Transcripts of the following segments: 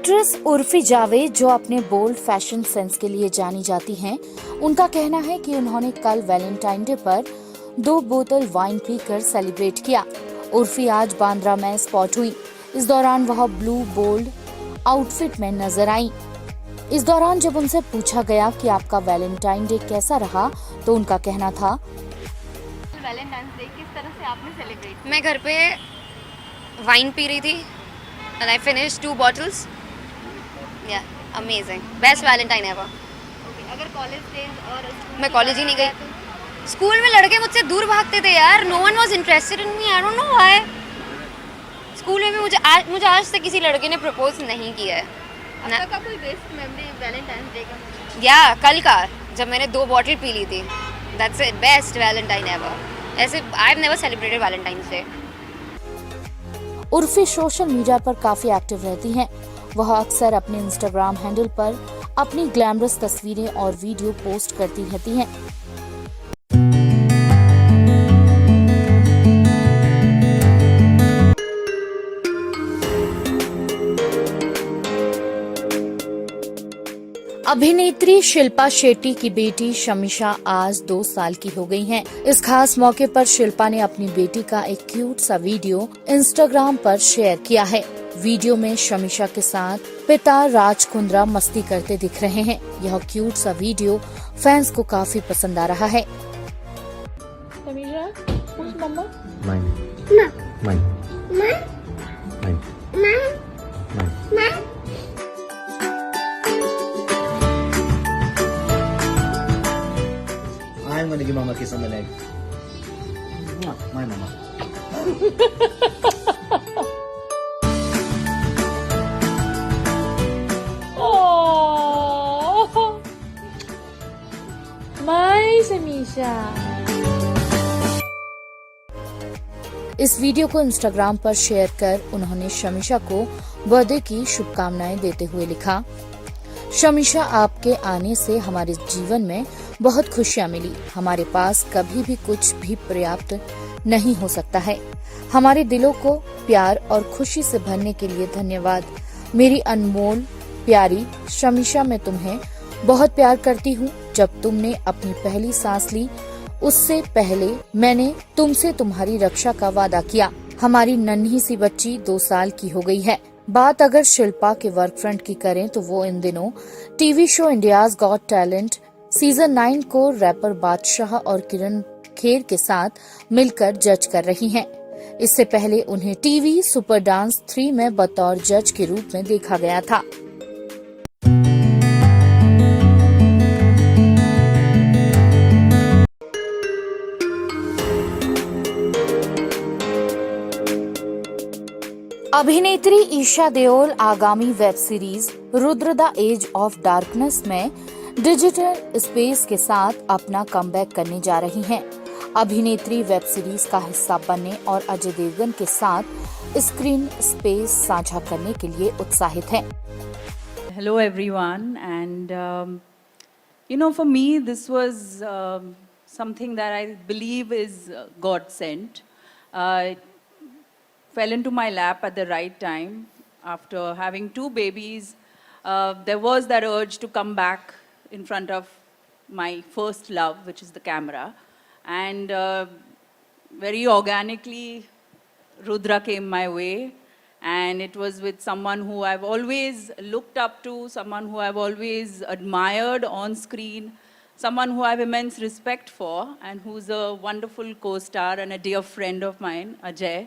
Actress Urfi Javed, जो अपने bold fashion sense के लिए जानी जाती हैं, उनका कहना है कि उन्होंने कल वैलेंटाइन डे पर 2 बोतल वाइन पीकर सेलिब्रेट किया। उर्फी आज बांद्रा में स्पॉट हुई। इस दौरान वह ब्लू बोल्ड आउटफिट में नजर आई। इस दौरान जब उनसे पूछा गया कि आपका वैलेंटाइन डे कैसा रहा, तो उनका कहना था, वैलेंटाइंस डे किस तरह से आपने सेलिब्रेट? मैं घर पे वाइन पी रही थी एंड आई फिनिश 2 बॉटल्स। या अमेजिंग, बेस्ट वैलेंटाइन एवर। अगर कॉलेज डेज और मैं कॉलेज ही नहीं गई। स्कूल में लड़के मुझसे दूर भागते थे यार। No one was interested in me, I don't know why. School में भी मुझे आज तक किसी लड़के ने प्रपोज नहीं किया है। आपका कोई बेस्ट मेमोरी वैलेंटाइंस डे का? या कल का, जब मैंने 2 बॉटल पी ली थी, that's it, best Valentine ever. ऐसे I have never celebrated Valentine's Day. Urfi social media पर काफी एक्टिव रहती हैं। वह अक्सर अपने इंस्टाग्राम हैंडल पर अपनी ग्लैमरस तस्वीरें और वीडियो पोस्ट करती रहती हैं। अभिनेत्री शिल्पा शेट्टी की बेटी शमीशा आज 2 साल की हो गई हैं। इस खास मौके पर शिल्पा ने अपनी बेटी का एक क्यूट सा वीडियो इंस्टाग्राम पर शेयर किया है। वीडियो में शमीशा के साथ पिता राज कुंद्रा मस्ती करते दिख रहे हैं। यह क्यूट सा वीडियो फैंस को काफी पसंद आ रहा है। Samisha, who's mama? Mine. Mine. Mine. Mine. I'm gonna give mama a kiss on the leg. My mama. Oh, my Samisha. इस वीडियो को इंस्टाग्राम पर शेयर कर उन्होंने शमीशा को बर्थडे की शुभकामनाएं देते हुए लिखा, शमीशा, आपके आने से हमारे जीवन में बहुत खुशियां मिली। हमारे पास कभी भी कुछ भी पर्याप्त नहीं हो सकता है। हमारे दिलों को प्यार और खुशी से भरने के लिए धन्यवाद। मेरी अनमोल प्यारी शमीशा, मैं तुम्हें बहुत प्यार करती हूँ। जब तुमने अपनी पहली सांस ली, उससे पहले मैंने तुमसे तुम्हारी रक्षा का वादा किया। हमारी नन्ही सी बच्ची 2 साल की हो गई है। बात अगर शिल्पा के वर्क फ्रंट की करें तो वो इन दिनों TV show India's got talent season 9 को रैपर बादशाह और किरण खेर के साथ मिलकर जज कर रही हैं। इससे पहले उन्हें टीवी सुपर डांस 3 में बतौर जज के रूप में देखा गया था। अभिनेत्री ईशा देओल आगामी web series Rudra the edge of darkness में डिजिटल स्पेस के साथ अपना कमबैक करने जा रही हैं। अभिनेत्री वेब सीरीज का हिस्सा बनने और अजय देवगन के साथ स्क्रीन स्पेस साझा करने के लिए उत्साहित हैं। Hello everyone, and for me this was something that I believe is God sent. It fell into my lap at the right time. After having 2 babies, there was that urge to come back in front of my first love, which is the camera. And very organically, Rudra came my way. And it was with someone who I've always looked up to, someone who I've always admired on screen, someone who I have immense respect for, and who's a wonderful co-star and a dear friend of mine, Ajay.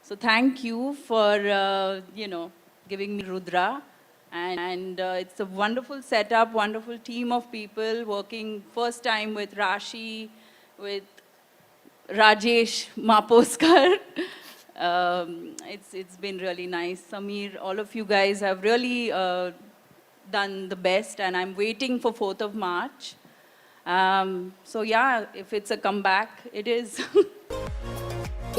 So thank you for, giving me Rudra. And it's a wonderful setup, wonderful team of people working first time with Rashi, with Rajesh Maposkar. It's been really nice. Sameer, all of you guys have really done the best, and I'm waiting for 4th of March. So yeah, if it's a comeback, it is.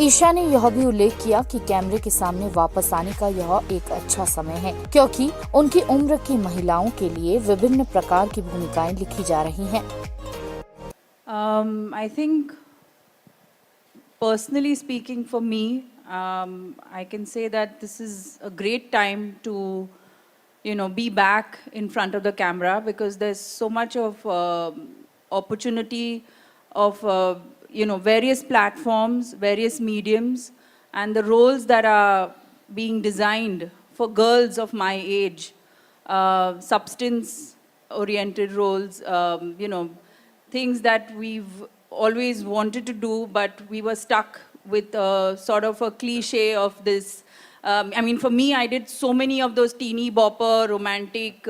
Isha ने यह भी उल्लेख किया कि कैमरे के सामने वापस आने का यह एक अच्छा समय है, क्योंकि उनकी उम्र की महिलाओं के लिए विभिन्न प्रकार की भूमिकाएं लिखी जा रही हैं। I think, personally speaking, for me, I can say that this is a great time to be back in front of the camera, because there's so much of opportunity of, various platforms, various mediums, and the roles that are being designed for girls of my age, substance-oriented roles, things that we've always wanted to do, but we were stuck with sort of a cliche of this. For me, I did so many of those teeny bopper, romantic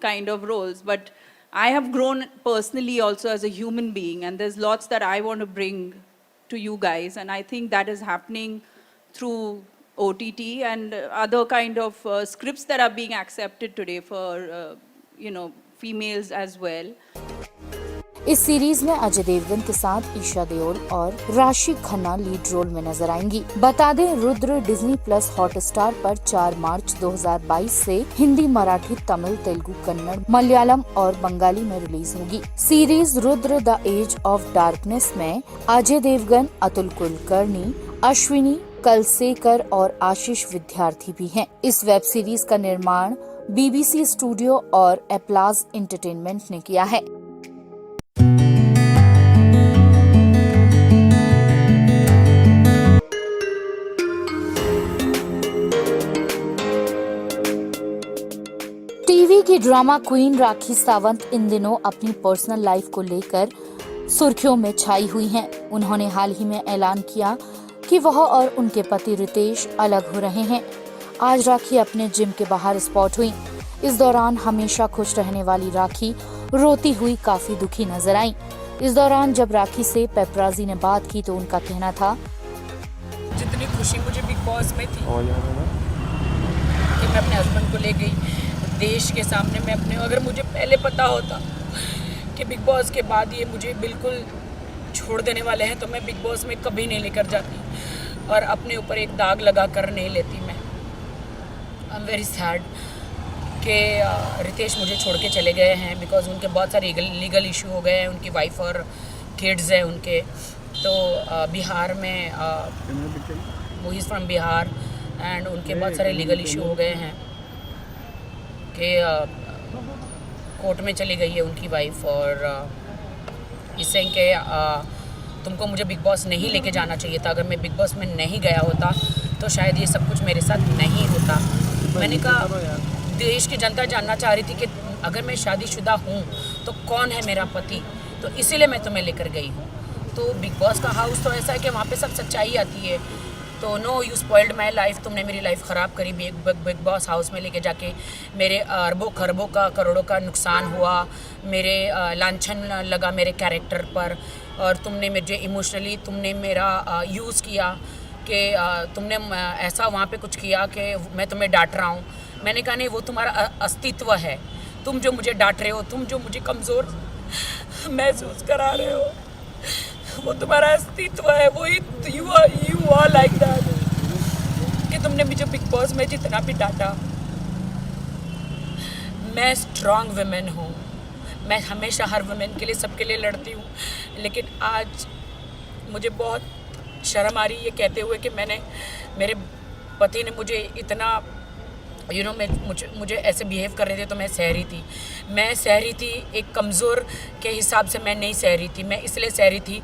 kind of roles, but I have grown personally also as a human being, and there's lots that I want to bring to you guys, and I think that is happening through OTT and other kind of scripts that are being accepted today for, females as well. इस series में अजय देवगन के साथ ईशा देओल और राशि Khanna lead role में नजर आएंगी। बता दें, रुद्र डिज्नी प्लस हॉटस्टार पर 4 मार्च 2022 से हिंदी, मराठी, तमिल, तेलुगु, कन्नड़, मलयालम और बंगाली में रिलीज होगी। Series Rudra the edge of darkness में अजय देवगन, अतुल कुलकर्णी, अश्विनी कलसेकर और आशीष विद्यार्थी भी हैं। इस वेब सीरीज का निर्माण BBC स्टूडियो और एप्लाज एंटरटेनमेंट ने किया है। टीवी की ड्रामा क्वीन राखी सावंत इन दिनों अपनी पर्सनल लाइफ को लेकर सुर्खियों में छाई हुई हैं। उन्होंने हाल ही में ऐलान किया कि वह और उनके पति रितेश अलग हो रहे हैं। आज राखी अपने जिम के बाहर स्पॉट हुई। इस दौरान हमेशा खुश रहने वाली राखी रोती हुई काफी दुखी नजर आई। इस दौरान जब राखी से पेपराजी ने बात की तो उनका कहना था, जितनी खुशी मुझे बिग बॉस में थी कि मैं अपने हस्बैंड को ले गई देश के सामने, मैं अपने, अगर मुझे पहले पता होता कि बिग बॉस के बाद ये मुझे बिल्कुल छोड़ देने वाले हैं तो मैं बिग बॉस में कभी नहीं लेकर जाती और अपने ऊपर एक दाग लगा कर नहीं लेती। मैं आई एम वेरी सैड कि रितेश मुझे छोड़ के चले गए हैं, बिकॉज उनके बहुत सारे लीगल इशू हो गए हैं। उनकी वाइफ और किड्स हैं उनके, तो बिहार में वो इज़ फ्रॉम बिहार एंड उनके बहुत सारे लीगल इशू हो गए हैं कि कोर्ट में चली गई है उनकी वाइफ, और इससे कि तुमको मुझे बिग बॉस नहीं लेके जाना चाहिए था। अगर मैं बिग बॉस में नहीं गया होता तो शायद ये सब कुछ मेरे साथ नहीं होता। मैंने कहा, देश की जनता जानना चाह रही थी कि अगर मैं शादीशुदा हूँ तो कौन है मेरा पति, तो इसीलिए मैं तुम्हें लेकर गई हूँ। तो बिग बॉस का हाउस तो ऐसा है कि वहाँ पे सब सच्चाई आती है। तो no, you spoiled my life, तुमने मेरी लाइफ ख़राब करी। बिग बॉस हाउस में लेके जाके मेरे अरबों खरबों का, करोड़ों का नुकसान हुआ, मेरे लांछन लगा मेरे कैरेक्टर पर, और तुमने मुझे इमोशनली तुमने मेरा यूज़ किया कि तुमने ऐसा वहाँ पे कुछ किया कि मैं तुम्हें डांट रहा हूँ। मैंने कहा नहीं, वो तुम्हारा अस्तित्व है। तुम जो मुझे डांट रहे हो, तुम जो मुझे कमज़ोर महसूस करा रहे हो, वो तुम्हारा अस्तित्व है। वो यू आर लाइक दैट कि तुमने मुझे बिग बॉस में जितना भी डांटा। मैं स्ट्रॉन्ग वुमेन हूँ, मैं हमेशा हर वुमेन के लिए, सबके लिए लड़ती हूँ, लेकिन आज मुझे बहुत शर्म आ रही है कहते हुए कि मेरे पति ने मुझे इतना मुझे ऐसे बिहेव कर रहे थे, तो मैं सह रही थी। एक कमज़ोर के हिसाब से मैं नहीं सह रही थी। मैं इसलिए सह रही थी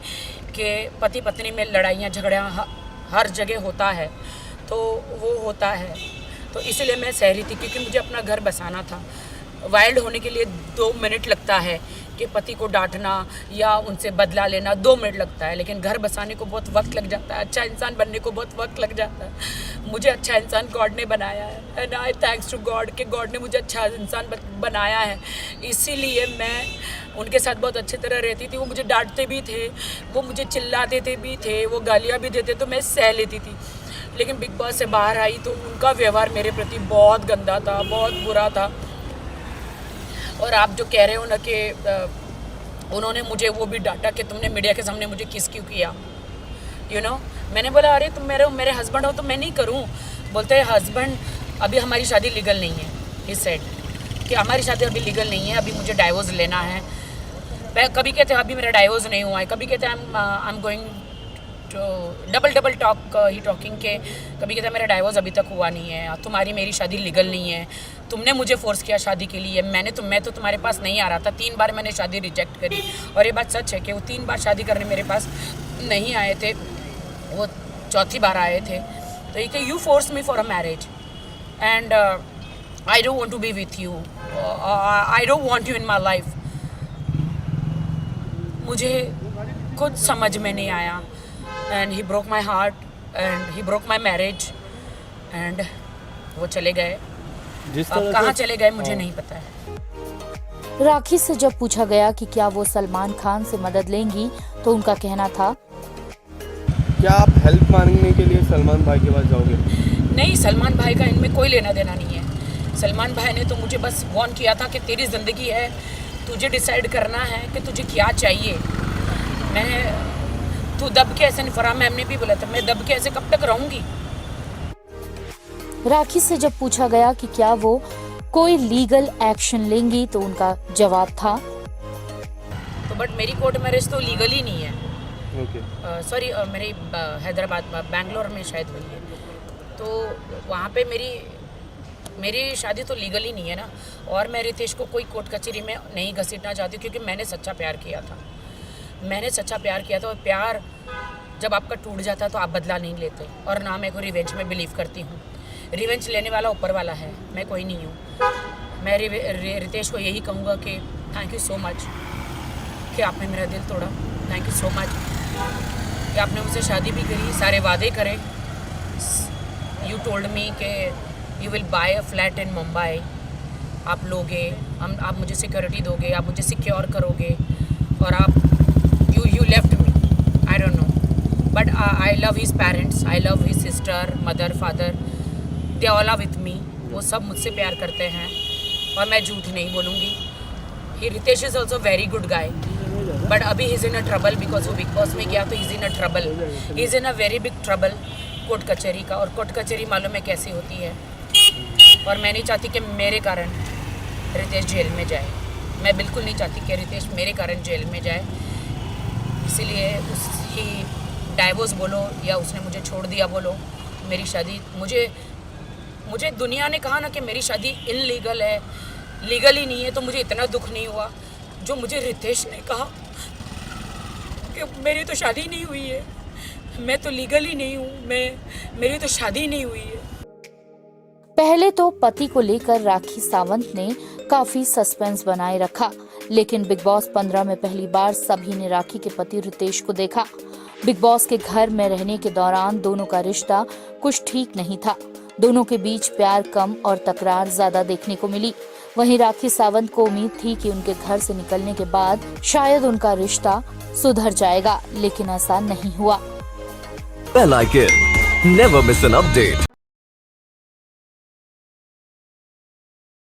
कि पति पत्नी में लड़ाइयाँ झगड़ियाँ हर जगह होता है, तो वो होता है, तो इसलिए मैं सह रही थी क्योंकि मुझे अपना घर बसाना था। वाइल्ड होने के लिए 2 मिनट लगता है कि पति को डांटना या उनसे बदला लेना 2 मिनट लगता है, लेकिन घर बसाने को बहुत वक्त लग जाता है। अच्छा इंसान बनने को बहुत वक्त लग जाता है। मुझे अच्छा इंसान गॉड ने बनाया है, and I thanks to god कि गॉड ने मुझे अच्छा इंसान बनाया है। इसीलिए मैं उनके साथ बहुत अच्छी तरह रहती थी। वो मुझे डांटते भी थे, वो मुझे चिल्लाते भी थे, वो गालियाँ भी देते, तो मैं सह लेती थी। लेकिन बिग बॉस से बाहर आई तो उनका व्यवहार मेरे प्रति बहुत गंदा था, बहुत बुरा था। और आप जो कह रहे हो ना कि उन्होंने मुझे वो भी डांटा कि तुमने मीडिया के सामने मुझे किस क्यों किया, मैंने बोला अरे तुम मेरे हस्बैंड हो तो मैं नहीं करूं। बोलते हैं हस्बैंड, अभी हमारी शादी लीगल नहीं है। ही सेड कि हमारी शादी अभी लीगल नहीं है, अभी मुझे डाइवोर्स लेना है। कभी कहते हैं अभी मेरा डाइवोर्स नहीं हुआ है, कभी कहते हैं I am going to double talking के, कभी कहते हैं मेरा डाइवोर्स अभी तक हुआ नहीं है, तुम्हारी मेरी शादी लीगल नहीं है, तुमने मुझे फोर्स किया शादी के लिए, मैं तो तुम्हारे पास नहीं आ रहा था। 3 बार मैंने शादी रिजेक्ट करी, और ये बात सच है कि वो 3 बार शादी करने मेरे पास नहीं आए थे, वो चौथी बार आए थे। तो ये कि you force me for a marriage and I don't want to be with you, I don't want you in my life. मुझे खुद समझ में नहीं आया and he broke my heart and he broke my marriage and वो चले गए। अब कहाँ चले गए मुझे नहीं पता है। राखी से जब पूछा गया कि क्या वो सलमान खान से मदद लेंगी तो उनका कहना था, क्या आप हेल्प मांगने के लिए सलमान भाई के पास जाओगे? नहीं, सलमान भाई का इनमें कोई लेना देना नहीं है। सलमान भाई ने तो मुझे बस वार्न किया था कि तेरी ज़िंदगी है, तुझे डिसाइड करना है कि तुझे क्या चाहिए। तू दब के ऐसे नहीं, फरहान मैम ने भी बोला था, मैं दब के ऐसे कब तक रहूँगी। राखी से जब पूछा गया कि क्या वो कोई लीगल एक्शन लेंगी तो उनका जवाब था, तो बट मेरी कोर्ट मैरिज तो लीगल ही नहीं है। ओके। मेरी हैदराबाद बैंगलोर में शायद हुई है, तो वहाँ पे मेरी शादी तो लीगल ही नहीं है ना। और मैं रितेश को कोई कोर्ट कचहरी में नहीं घसीटना चाहती, क्योंकि मैंने सच्चा प्यार किया था। और प्यार जब आपका टूट जाता है तो आप बदला नहीं लेते, और ना मैं कोई रिवेंज में बिलीव करती हूँ। रिवेंज लेने वाला ऊपर वाला है, मैं कोई नहीं हूँ। मैं रितेश को यही कहूँगा कि थैंक यू सो मच कि आपने मेरा दिल तोड़ा। थैंक यू सो मच कि आपने मुझसे शादी भी करी, सारे वादे करे। यू टोल्ड मी कि you will buy a flat in Mumbai, आप लोगे, आप मुझे सिक्योरिटी दोगे, आप मुझे सिक्योर करोगे, और आप you left me, I don't know, but I love his parents, I love his sister, mother, father, they all are with me. वो सब मुझसे प्यार करते हैं और मैं झूठ नहीं बोलूँगी। He Ritesh is also very good guy, but अभी he is in a trouble because वो बिग बॉस में गया, तो he is in a trouble, he is in a very big trouble court कचहरी का। और कोर्ट कचहरी मालूम है कैसी होती है, और मैं नहीं चाहती कि मेरे कारण रितेश जेल में जाए। मैं बिल्कुल नहीं चाहती कि रितेश मेरे कारण जेल में जाए। इसीलिए उसकी डाइवोर्स बोलो या उसने मुझे छोड़ दिया बोलो, मेरी शादी, मुझे दुनिया ने कहा ना कि मेरी शादी इनलीगल है, लीगल ही नहीं है, तो मुझे इतना दुख नहीं हुआ जो मुझे रितेश ने कहा कि मेरी तो शादी नहीं हुई है, मैं तो लीगल ही नहीं हूँ, मेरी तो शादी नहीं हुई है। पहले तो पति को लेकर राखी सावंत ने काफी सस्पेंस बनाए रखा, लेकिन बिग बॉस 15 में पहली बार सभी ने राखी के पति रितेश को देखा। बिग बॉस के घर में रहने के दौरान दोनों का रिश्ता कुछ ठीक नहीं था। दोनों के बीच प्यार कम और तकरार ज्यादा देखने को मिली। वहीं राखी सावंत को उम्मीद थी कि उनके घर से निकलने के बाद शायद उनका रिश्ता सुधर जाएगा, लेकिन ऐसा नहीं हुआ। Bell icon. Never miss an update.